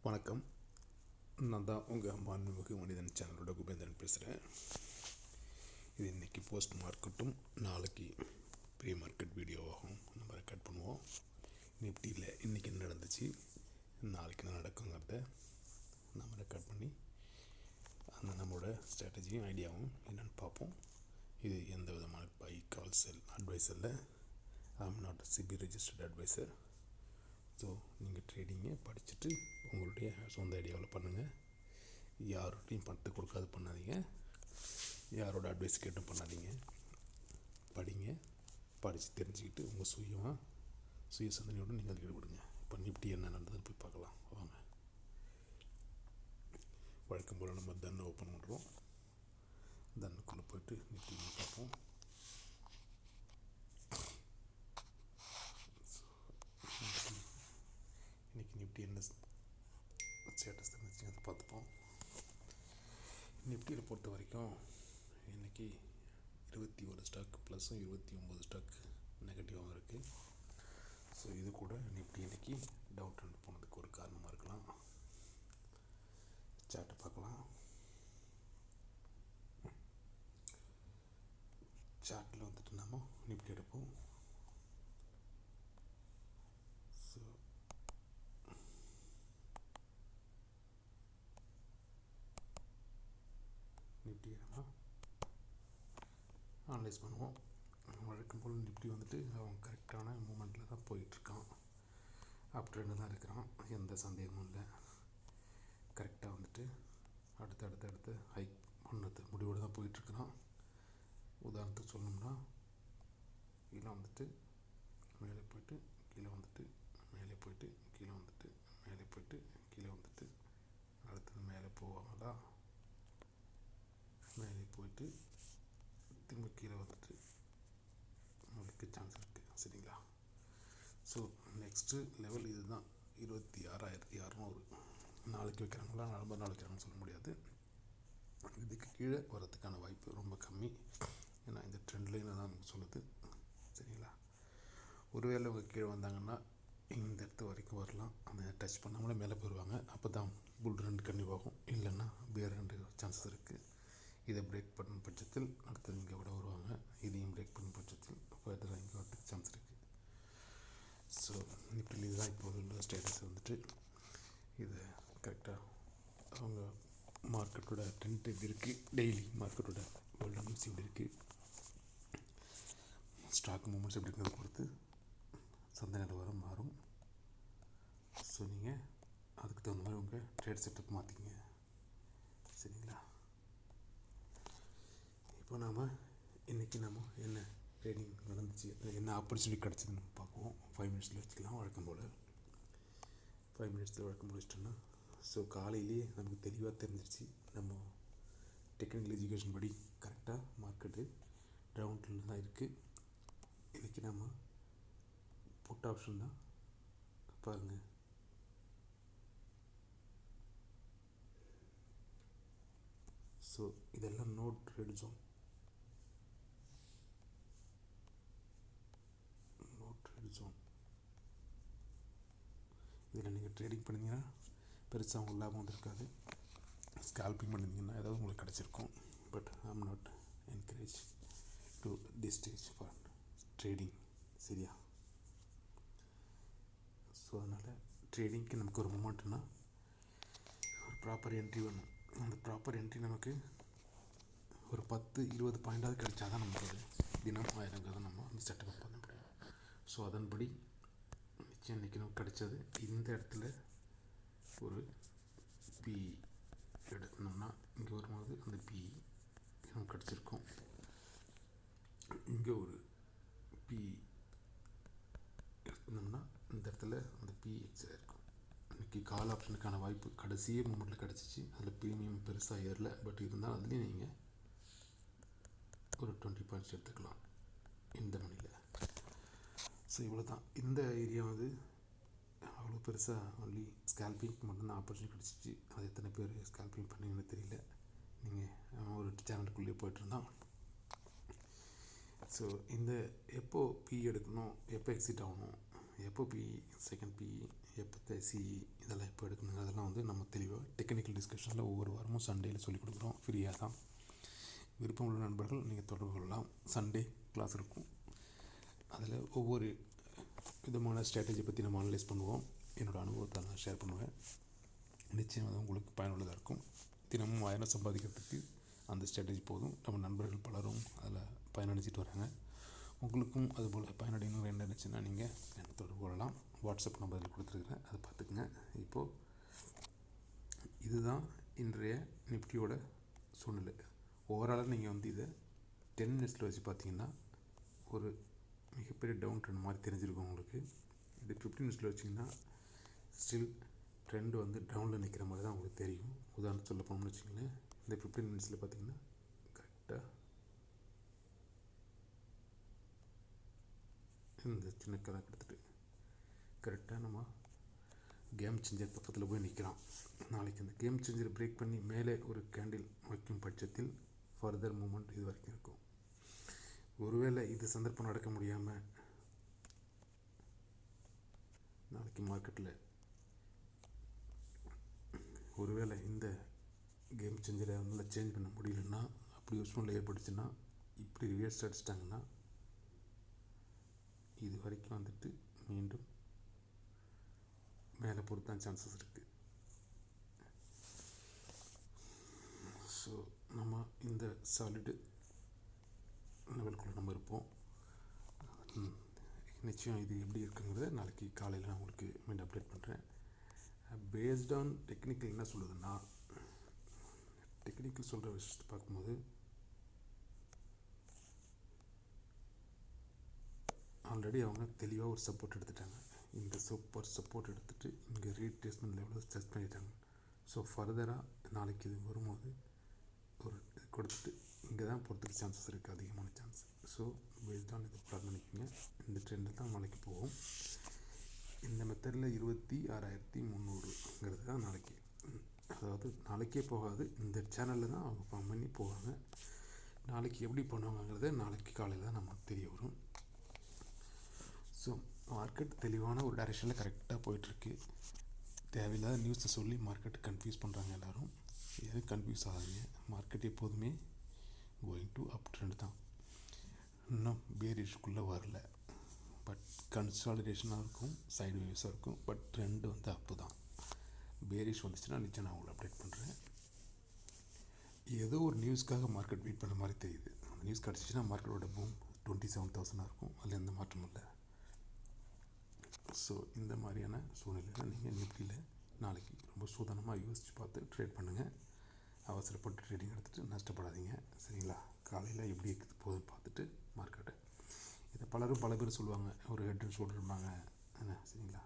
வணக்கம். நான் தான் உங்கள் மாண்புமிகு மனிதன் சேனலோட குபேந்திரன் பேசுகிறேன். இது இன்றைக்கி போஸ்ட் மார்க்கெட்டும் நாளைக்கு ப்ரீ மார்க்கெட் வீடியோவாகும் நம்ம ரெக்கார்ட் பண்ணுவோம். நிஃப்டியில் இன்றைக்கி என்ன நடந்துச்சு, நாளைக்கு என்ன நடக்குங்கிறத நம்ம ரெக்கார்ட் பண்ணி அந்த நம்மளோட ஸ்ட்ராட்டஜியும் ஐடியாவும் என்னென்னு பார்ப்போம். இது எந்த விதமான பை கால் செல் அட்வைஸ் இல்லை. I am not SEBI registered adviser. So நீங்கள் ட்ரேடிங்கை படிச்சுட்டு உங்களுடைய சொந்த ஐடியாவில் பண்ணுங்கள். யார்கிட்டையும் பணத்தை கொடுக்காது பண்ணாதீங்க, யாரோட அட்வைஸ் கேட்டும் பண்ணாதீங்க. படிங்க, படித்து தெரிஞ்சுக்கிட்டு உங்கள் சுய சிந்தனையோடு நீங்கள் ஈடுபடுங்க. இப்போ நிஃப்டி என்ன நடந்ததுன்னு போய் பார்க்கலாம் வாங்க. வழக்கம் போல் நம்ம தன்னை ஓப்பன் பண்ணுறோம். தன்னுக்குள்ளே போய்ட்டு நிஃப்டி பார்ப்போம். இன்றைக்கி நிஃப்டி என்ன ஸ்டேட்டஸ் இருந்துச்சு அதை பார்த்துப்போம். நிஃப்டியில் பொறுத்த வரைக்கும் இன்றைக்கி 21 ஸ்டாக் ப்ளஸும் 29 ஸ்டாக் நெகட்டிவாகவும் இருக்குது. ஸோ இது கூட நிஃப்டி இன்றைக்கி டவுன் ட்ரெண்ட் போனதுக்கு ஒரு காரணமாக இருக்கலாம். சார்ட்டை பார்க்கலாம். சார்ட்டில் வந்துட்டு நம்ம நிஃப்டி எடுப்போம். ஸோ நிஃப்டி நம்ம அனலைஸ் பண்ணுவோம். வழக்கம் போல் நிஃப்டி வந்துட்டு அவன் கரெக்டான மூமெண்ட்டில் தான் போயிட்டுருக்கான். அப் ட்ரெண்டு தான் இருக்கிறான், எந்த சந்தேகமும் இல்லை. கரெக்டாக வந்துட்டு அடுத்து ஹைக் பண்ணது முடிவோடு தான் போயிட்டுருக்கிறான். உதாரணத்துக்கு சொல்லணும்னா கீழே வந்துட்டு மேலே போய்ட்டு கீழே வந்துட்டு மேலே போய்ட்டு கீழே வந்துட்டு மேலே போய்ட்டு கீழே வந்துட்டு அடுத்தது மேலே போவாங்களா, மேலே போய்ட்டு திரும்ப கீழே வந்துட்டு உங்களுக்கு சான்ஸ் இருக்குது. சரிங்களா? ஸோ நெக்ஸ்ட்டு லெவல் இது தான் 26,600. நாளைக்கு வைக்கிறாங்களா நாலு நாள் வைக்கிறாங்கன்னு சொல்ல முடியாது. இதுக்கு கீழே வரதுக்கான வாய்ப்பு ரொம்ப கம்மி. ஏன்னா இந்த ட்ரெண்ட் லைனை தான் நமக்கு சொல்லுது. சரிங்களா? ஒருவேளை அவங்க கீழே வந்தாங்கன்னா இந்த இடத்து வரைக்கும் வரலாம். அந்த டச் பண்ணாமலே மேலே போயிடுவாங்க. அப்போ தான் புல் ரெண்டு கன்னியூ ஆகும். இல்லைன்னா வேறு 2 சான்சஸ் இருக்குது. இதை பிரேக் பண்ணும் பட்சத்தில் அடுத்தது இங்கே விட வருவாங்க. இதையும் பிரேக் பண்ணும் பட்சத்தில் ஃபர்தராக இங்கே வரதுக்கு சான்ஸ் இருக்குது. ஸோ நிஃப்டியில் இதுதான் இப்போ உள்ள ஸ்டேட்டஸ் வந்துட்டு. இது கரெக்டாக அவங்க மார்க்கெட்டோட ட்ரெண்ட் எப்படி இருக்குது, டெய்லி மார்க்கெட்டோட வேர்ல்டு எப்படி இருக்குது, ஸ்டாக் மூமெண்ட்ஸ் எப்படி இருக்கிறத பொறுத்து சந்தை நிலவரம் மாறும். ஸோ நீங்கள் அதுக்கு தகுந்த மாதிரி உங்கள் ட்ரேட் செட்டப் மாற்றிக்கிங்க. சரிங்களா? இப்போ நாம் இன்றைக்கி நம்ம என்ன ட்ரேடிங் நடந்துச்சு, என்ன ஆப்பர்ச்சுனிட்டி கிடச்சிதுன்னு பார்க்குவோம். 5 மினிட்ஸில் வச்சுக்கலாம் வழக்கம் போல். 5 மினிட்ஸில் வழக்கம் போல் வச்சிட்டோன்னா ஸோ காலையிலேயே நமக்கு தெளிவாக தெரிஞ்சிருச்சு. நம்ம டெக்னிக்கல் எஜுகேஷன் படி கரெக்டாக மார்க்கெட்டு டவுன்ல தான் இருக்குது. இன்றைக்கி நம்ம புட் ஆப்ஷன் தான் பாருங்கள். ஸோ இதெல்லாம் நோ ட்ரேட் ஜோன். இதில் நீங்கள் ட்ரேடிங் பண்ணிங்கன்னா பெருசாக உங்களுக்கு லாபம் வந்துருக்காது. ஸ்கால்பிங் பண்ணிங்கன்னா ஏதாவது உங்களுக்கு கிடச்சிருக்கும். But I am not encourage to this stage for trading. சரியா? ஸோ அதனால் ட்ரேடிங்க்கு நமக்கு ஒரு மூமெண்ட்னா ஒரு ப்ராப்பர் என்ட்ரி வேணும். அந்த ப்ராப்பர் என்ட்ரி நமக்கு ஒரு 10-20 பாயிண்டாவது கிடைச்சா தான் நமக்கு தினம் 1000 தான் நம்ம அந்த செட்டப் பண்ண முடியும். ஸோ அதன்படி நிச்சயம் இன்றைக்கி நமக்கு கிடைச்சது. இந்த இடத்துல ஒரு பி எடுக்கணும்னா இங்கே வரும்போது அந்த பி நமக்கு கிடச்சிருக்கும். இங்கே ஒரு பி எடுக்கணும்னா இந்த இடத்துல அந்த பி எக்ஸில் இருக்கும். இன்றைக்கி கால் ஆப்ஷனுக்கான வாய்ப்பு கடைசியே மூமெண்ட்டில் கிடச்சிச்சு. அதில் ப்ரீமியம் பெருசாக ஏறல. பட் இருந்தால் அதுலேயும் நீங்கள் ஒரு 20 பாயிண்ட்ஸ் எடுத்துக்கலாம் இந்த மணியில். ஸோ இவ்வளோ தான். இந்த ஏரியா வந்து அவ்வளோ பெருசாக ஒன்லி ஸ்கால்பிங் மட்டும்தான் ஆப்பர்ச்சுனிட்டி கிடச்சிச்சு. அது எத்தனை பேர் ஸ்கால்பிங் பண்ணிங்கன்னு தெரியல. நீங்கள் ஒரு சேனலுக்குள்ளேயே போய்ட்டுருந்தான். ஸோ இந்த எப்போ பி எடுக்கணும், எப்போ எக்ஸிட் ஆகணும், எப்போ பிஇ, செகண்ட் பிஇ, எப்போ சிஇ, இதெல்லாம் எப்போ எடுக்கணுங்க, அதெல்லாம் வந்து நம்ம தெளிவாக டெக்னிக்கல் டிஸ்கஷனில் ஒவ்வொரு வாரமும் சண்டேயில் சொல்லிக் கொடுக்குறோம் ஃப்ரீயாக தான். விருப்பம் உள்ள நண்பர்கள் நீங்கள் தொடர்பு கொள்ளலாம். சண்டே கிளாஸ் இருக்கும். அதில் ஒவ்வொரு விதமான ஸ்ட்ராட்டஜி பற்றி நம்ம அனலைஸ் பண்ணுவோம். என்னோடய அனுபவத்தை நான் ஷேர் பண்ணுவேன். நிச்சயம் அது உங்களுக்கு பயனுள்ளதாக இருக்கும். தினமும் 1000 சம்பாதிக்கிறதுக்கு அந்த ஸ்ட்ராட்டஜி போதும். நம்ம நண்பர்கள் பலரும் அதில் பயனடைஞ்சிட்டு வராங்க. உங்களுக்கும் அதுபோல் பயனடையணும் நினச்சின்னா நீங்கள் என்னை தொடர்பு கொள்ளலாம். வாட்ஸ்அப் நம்பரில் கொடுத்துருக்குறேன், அதை பார்த்துக்குங்க. இப்போது இதுதான் இன்றைய நிஃப்டியோட சூழ்நிலை. ஓவராலாக நீங்கள் வந்து இதை 10 மினிட்ஸில் வச்சு பார்த்தீங்கன்னா ஒரு மிகப்பெரிய டவுன் ட்ரெண்ட் மாதிரி தெரிஞ்சிருக்கும் உங்களுக்கு. இது 15 மினிட்ஸில் வச்சிங்கன்னா ஸ்டில் ட்ரெண்டு வந்து டவுனில் நிற்கிற மாதிரி தான் உங்களுக்கு தெரியும். உதாரணம் சொல்ல போனோம்னு வச்சுங்களேன், இந்த 15 மினிட்ஸில் பார்த்தீங்கன்னா கரெக்டாக இந்த சின்ன கதை கொடுத்துட்டு கரெக்டாக நம்ம கேம் சேஞ்சர் பக்கத்தில் போய் நிற்கிறோம். நாளைக்கு இந்த கேம் சேஞ்சரை பிரேக் பண்ணி மேலே ஒரு கேண்டில் வைக்கும் பட்சத்தில் ஃபர்தர் மூமெண்ட் இது வரைக்கும் இருக்கும். ஒருவேளை இது சந்தர்ப்பம் நடக்க முடியாமல் நாளைக்கு மார்க்கெட்டில் ஒருவேளை இந்த கேம் சேஞ்சரை நல்லா சேஞ்ச் பண்ண முடியலன்னா, அப்படி ஒரு சூழ்நிலை ஏற்பட்டுச்சுன்னா, இப்படி ரிவர்ஸ் அடிச்சிட்டாங்கன்னா இது வரைக்கும் வந்துட்டு மீண்டும் மேலே பொறுத்தான் சான்சஸ் இருக்குது. ஸோ நம்ம இந்த சாலிடு லெவலுக்குள்ளே நம்ம இருப்போம். நிச்சயம் இது எப்படி இருக்குங்கிறத நாளைக்கு காலையில் நான் உங்களுக்கு மீண்டும் அப்டேட் பண்ணுறேன். பேஸ்ட் ஆன் டெக்னிக்கல் என்ன சொல்லுதுன்னா, டெக்னிக்கல் சொல்கிற விஷயத்தை பார்க்கும்போது ஆல்ரெடி அவங்க தெளிவாக ஒரு சப்போர்ட் எடுத்துட்டாங்க. இந்த சப்போர்ட் எடுத்துகிட்டு இங்கே ரீட்ரேஸ்மெண்ட் லெவலில் டெஸ்ட் பண்ணிட்டாங்க. ஸோ ஃபர்தராக நாளைக்கு இது வரும்போது ஒரு இது கொடுத்துட்டு இங்கே தான் போகிறதுக்கு சான்சஸ் இருக்குது, அதிகமான சான்ஸ். ஸோ பேஸ்ட் ஆன் இது ப்ளான் பண்ணிக்கோங்க. இந்த ட்ரெண்டில் தான் நாளைக்கு போகும். இந்த மெத்தடில் 26,300ங்கிறது தான் நாளைக்கு, அதாவது நாளைக்கே போகாது, இந்த சேனலில் தான் அவங்க ஃபார்ம் பண்ணி போவாங்க. நாளைக்கு எப்படி பண்ணுவாங்கங்கிறத நாளைக்கு காலையில் தான் நமக்கு தெரிய வரும். ஸோ மார்க்கெட் தெளிவான ஒரு டைரெக்ஷனில் கரெக்டாக போயிட்டுருக்கு. தேவையில்லாத நியூஸை சொல்லி மார்க்கெட் கன்ஃபியூஸ் பண்ணுறாங்க எல்லோரும். எதுவும் கன்ஃபியூஸ் ஆகாதீங்க. மார்க்கெட் எப்போதுமே கோயிங் டு அப் ட்ரெண்ட் தான். இன்னும் பேரிஷ்குள்ளே வரல. பட் கன்சாலிடேஷனாக இருக்கும், சைடு வேவ்ஸாக இருக்கும். பட் ட்ரெண்டு வந்து அப்பு தான். பேரிஷ் வந்துச்சுன்னா நிச்சயம் நான் உங்களை அப்டேட் பண்ணுறேன். ஏதோ ஒரு நியூஸ்க்காக மார்க்கெட் வெயிட் பண்ணுற மாதிரி தெரியுது. அந்த நியூஸ் கிடச்சிச்சின்னா மார்க்கெட்டோட பூம் 27,000 இருக்கும். அதில் எந்த மாற்றமும் இல்லை. ஸோ இந்த மாதிரியான சூழ்நிலையில் நீங்கள் நிஃப்டியில் நாளைக்கு ரொம்ப சூதனமாக யோசித்து பார்த்து ட்ரேட் பண்ணுங்கள். அவசரப்பட்டு ட்ரேடிங் எடுத்துகிட்டு நஷ்டப்படாதீங்க, சரிங்களா? காலையில் எப்படி இருக்குது போதுன்னு பார்த்துட்டு மார்க்கெட்டை, இதை பல பேர் சொல்லுவாங்க, ஒரு ஹெட் அண்ட் ஷோல்டர்பாங்க என்ன, சரிங்களா?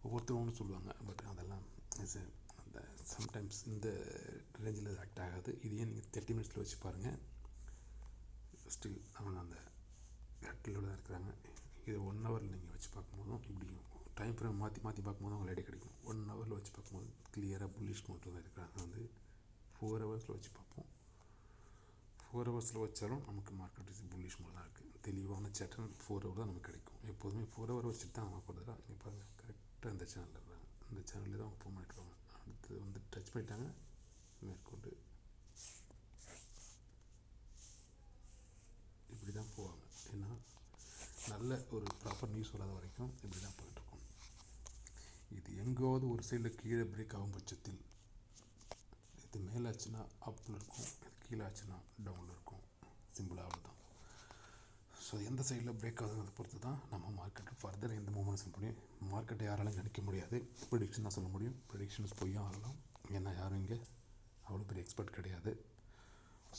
ஒவ்வொருத்தரும் ஒன்று சொல்லுவாங்க. பட் அதெல்லாம் அந்த சம்டைம்ஸ் இந்த ரேஞ்சில் ஆக்ட் ஆகாது. இதையே நீங்கள் 30 மினிட்ஸில் வச்சு பாருங்கள். ஸ்டில் அவங்க அந்த ஹெட்டிலோடு தான் இருக்கிறாங்க. இதை 1 ஹவரில் நீங்கள் வச்சு பார்க்கும்போதும் இப்படியும் டைம் ஃப்ரேம் மாற்றி பார்க்கும்போது அவங்க ஐடியா கிடைக்கும். 1 ஹவரில் வச்சு பார்க்கும்போது கிளியராக புல்லிஷ் மட்டும் தான் இருக்கிறாங்க. வந்து 4 ஹவர்ஸில் வச்சு பார்ப்போம். 4 ஹவர்ஸில் வச்சாலும் நமக்கு மார்க்கெட் புல்லிஷ் மட்டும் தான் இருக்குது. தெளிவான சேட்டன் 4 ஹவர் தான் நமக்கு கிடைக்கும். எப்போதுமே 4 ஹவர் வச்சுட்டு தான் அவங்க போகிறதா. நீங்கள் பாருங்கள், கரெக்டாக இந்த சேனலில் இருக்கிறாங்க. இந்த சேனலில் தான் அவங்க ஃபோன் பண்ணிட்டுருவாங்க. அடுத்து வந்து டச் பண்ணிட்டாங்க, மேற்கொண்டு இப்படி தான் போவாங்க. ஏன்னா நல்ல ஒரு ப்ராப்பர் நியூஸ் வராத வரைக்கும் இப்படி தான் போயிட்டுருக்கோம். இது எங்கேயாவது ஒரு சைடில் கீழே பிரேக் ஆகும் பட்சத்தில் இது மேலே ஆச்சுன்னா அப்பில் இருக்கும், இது கீழே ஆச்சுன்னா டவுனில் இருக்கும். சிம்பிளாக அவ்வளோதான். ஸோ எந்த சைடில் பிரேக் ஆகுதுங்கிறத பொறுத்து தான் நம்ம மார்க்கெட் ஃபர்தர் எந்த மூமெண்ட்ஸ் சொல்ல முடியும். மார்க்கெட்டை யாராலும் கணிக்க முடியாது. ப்ரெடிக்ஷன் தான் சொல்ல முடியும். ப்ரெடிக்ஷன்ஸ் பொய்யும் ஆகலாம். ஏன்னா யாரும் இங்கே அவ்வளோ பெரிய எக்ஸ்பர்ட் கிடையாது.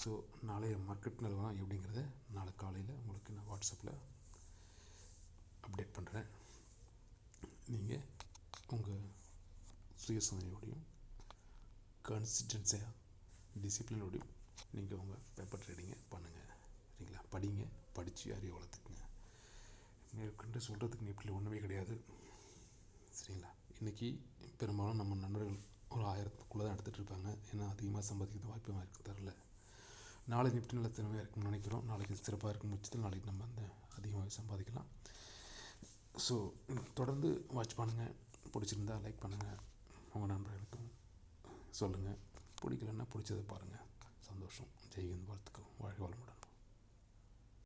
ஸோ நாளைய மார்க்கெட் நிலவரம் எப்படிங்கிறத நாளை காலையில் உங்களுக்கு நான் வாட்ஸ்அப்பில் அப்டேட் பண்ணுறேன். நீங்கள் உங்கள் சுயசமயோடையும் கன்சிஸ்டன்ஸியாக டிசிப்ளினோடையும் நீங்கள் உங்கள் பேப்பர் ட்ரேடிங்கை பண்ணுங்கள், சரிங்களா? படிங்க, படித்து அறிய வளர்த்துக்குங்க. மேற்கொண்டு சொல்கிறதுக்கு நிஃப்டியில் ஒன்றுமே கிடையாது, சரிங்களா? இன்றைக்கி பெரும்பாலும் நம்ம நண்பர்கள் ஒரு 1000க்குள்ளே தான் எடுத்துகிட்டு இருப்பாங்க. ஏன்னா அதிகமாக சம்பாதிக்கிறது வாய்ப்பு தரல. நாளை நிஃப்டி நல்ல திறமையாக இருக்குன்னு நினைக்கிறோம். நாளைக்கு சிறப்பாக இருக்கும் பட்சத்தில் நாளைக்கு நம்ம வந்து அதிகமாக சம்பாதிக்கலாம். ஸோ தொடர்ந்து வாட்ச் பண்ணுங்கள். பிடிச்சிருந்தா லைக் பண்ணுங்கள், உங்கள் நண்பர்களுக்கும் சொல்லுங்கள். பிடிக்கலன்னா பிடிச்சதை பாருங்கள். சந்தோஷம். ஜெய்ஹிந்த், வாழ்த்துக்கள். வாழ்க வளமுடன்.